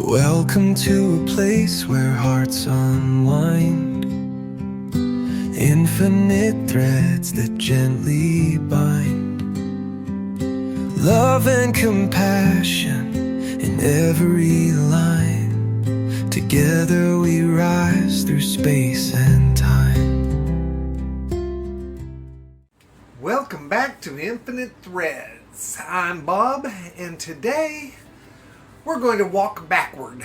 Welcome to a place where hearts unwind, infinite threads that gently bind, love and compassion in every line. Together we rise through space and time. Welcome back to Infinite Threads. I'm Bob, and today we're going to walk backward.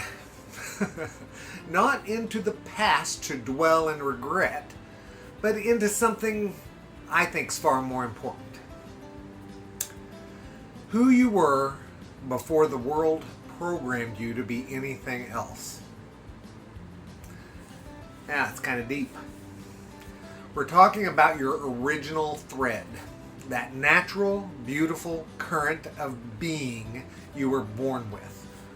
Not into the past to dwell in regret, but into something I think is far more important. Who you were before the world programmed you to be anything else. Yeah, it's kind of deep. We're talking about your original thread, that natural, beautiful current of being you were born with.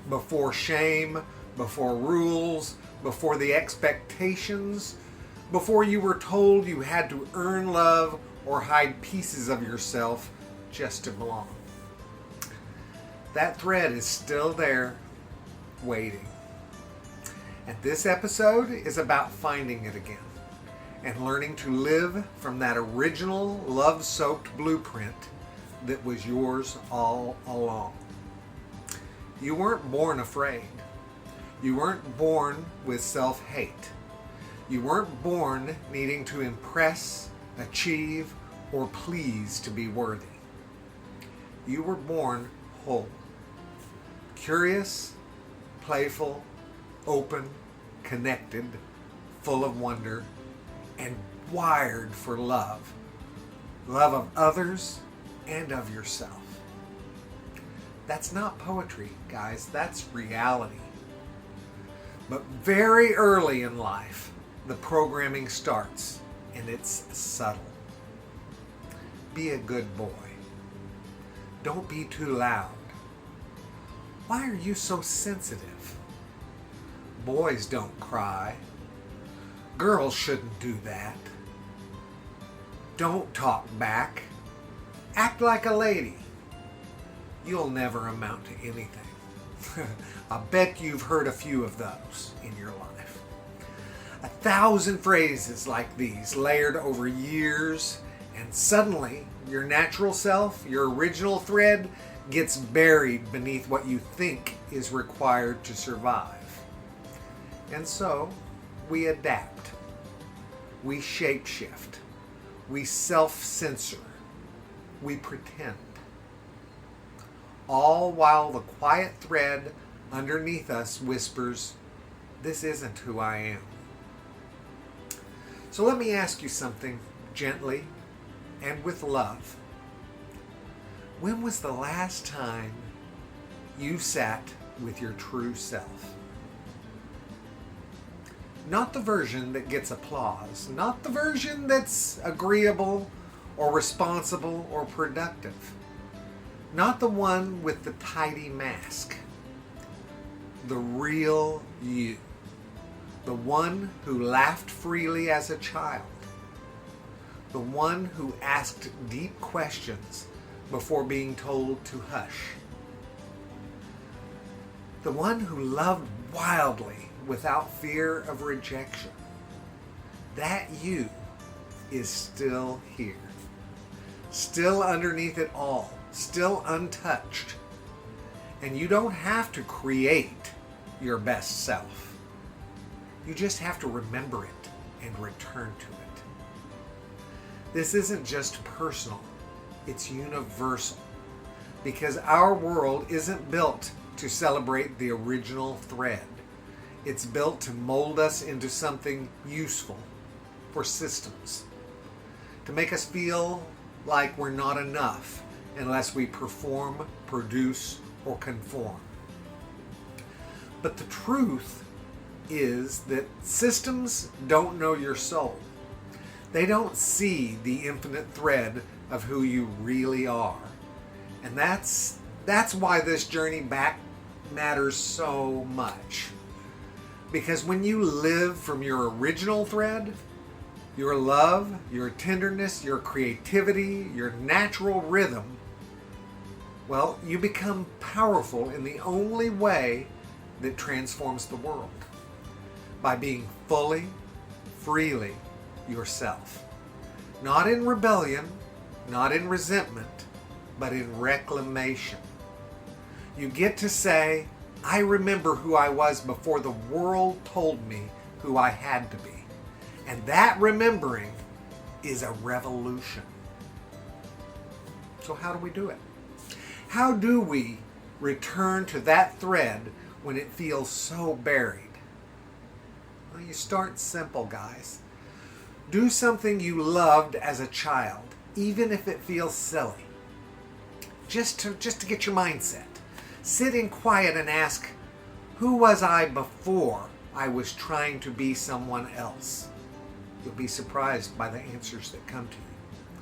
Before shame, before rules, before the expectations, before you were told you had to earn love or hide pieces of yourself just to belong. That thread is still there, waiting. And this episode is about finding it again and learning to live from that original love-soaked blueprint that was yours all along. You weren't born afraid. You weren't born with self-hate. You weren't born needing to impress, achieve, or please to be worthy. You were born whole, curious, playful, open, connected, full of wonder, and wired for love. Love of others and of yourself. That's not poetry, guys. That's reality. But very early in life, the programming starts, and it's subtle. Be a good boy. Don't be too loud. Why are you so sensitive? Boys don't cry. Girls shouldn't do that. Don't talk back. Act like a lady. You'll never amount to anything. I bet you've heard a few of those in your life. 1,000 phrases like these layered over years, and suddenly your natural self, your original thread, gets buried beneath what you think is required to survive. And so we adapt. We shapeshift. We self-censor. We pretend. All while the quiet thread underneath us whispers, "This isn't who I am." So let me ask you something gently and with love. When was the last time you sat with your true self? Not the version that gets applause, not the version that's agreeable or responsible or productive. Not the one with the tidy mask. The real you. The one who laughed freely as a child. The one who asked deep questions before being told to hush. The one who loved wildly without fear of rejection. That you is still here. Still underneath it all. Still untouched. And you don't have to create your best self. You just have to remember it and return to it. This isn't just personal, it's universal. Because our world isn't built to celebrate the original thread. It's built to mold us into something useful for systems. To make us feel like we're not enough unless we perform, produce, or conform. But the truth is that systems don't know your soul. They don't see the infinite thread of who you really are. And that's why this journey back matters so much. Because when you live from your original thread, your love, your tenderness, your creativity, your natural rhythm, well, you become powerful in the only way that transforms the world by being fully, freely yourself. Not in rebellion, not in resentment, but in reclamation. You get to say, I remember who I was before the world told me who I had to be. And that remembering is a revolution. So how do we do it? How do we return to that thread when it feels so buried? Well, you start simple, guys. Do something you loved as a child, even if it feels silly. Just to get your mindset. Sit in quiet and ask, who was I before I was trying to be someone else? You'll be surprised by the answers that come to you.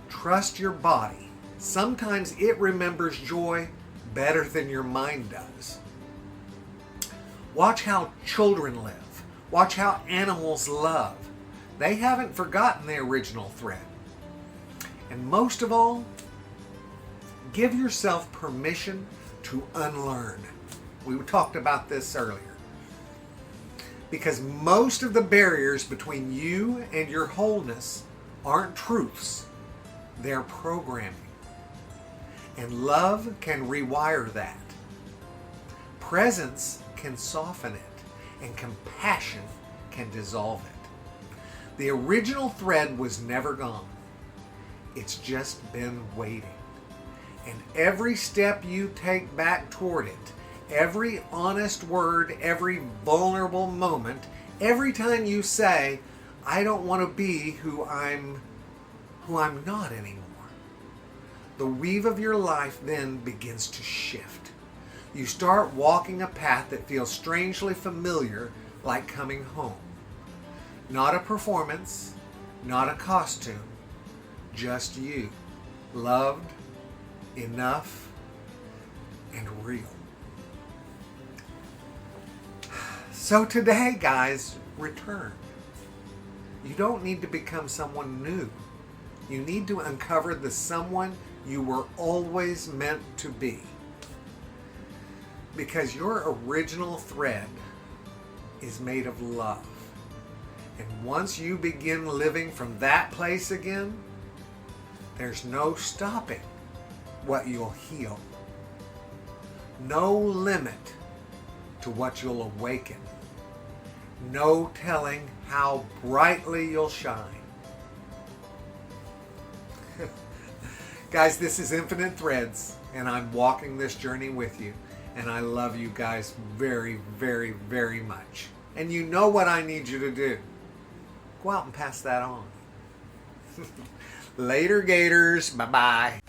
Trust your body. Sometimes it remembers joy better than your mind does. Watch how children live. Watch how animals love. They haven't forgotten the original thread. And most of all, give yourself permission to unlearn. We talked about this earlier. Because most of the barriers between you and your wholeness aren't truths, they're programming. And love can rewire that. Presence can soften it, and compassion can dissolve it. The original thread was never gone. It's just been waiting. And every step you take back toward it, every honest word, every vulnerable moment, every time you say, I don't want to be who I'm not anymore, the weave of your life then begins to shift. You start walking a path that feels strangely familiar, like coming home. Not a performance, not a costume, just you, loved, enough, and real. So today, guys, return. You don't need to become someone new. You need to uncover the someone you were always meant to be. Because your original thread is made of love. And once you begin living from that place again, there's no stopping what you'll heal. No limit to what you'll awaken. No telling how brightly you'll shine. Guys, this is Infinite Threads, and I'm walking this journey with you. And I love you guys very, very, very much. And you know what I need you to do. Go out and pass that on. Later, Gators. Bye-bye.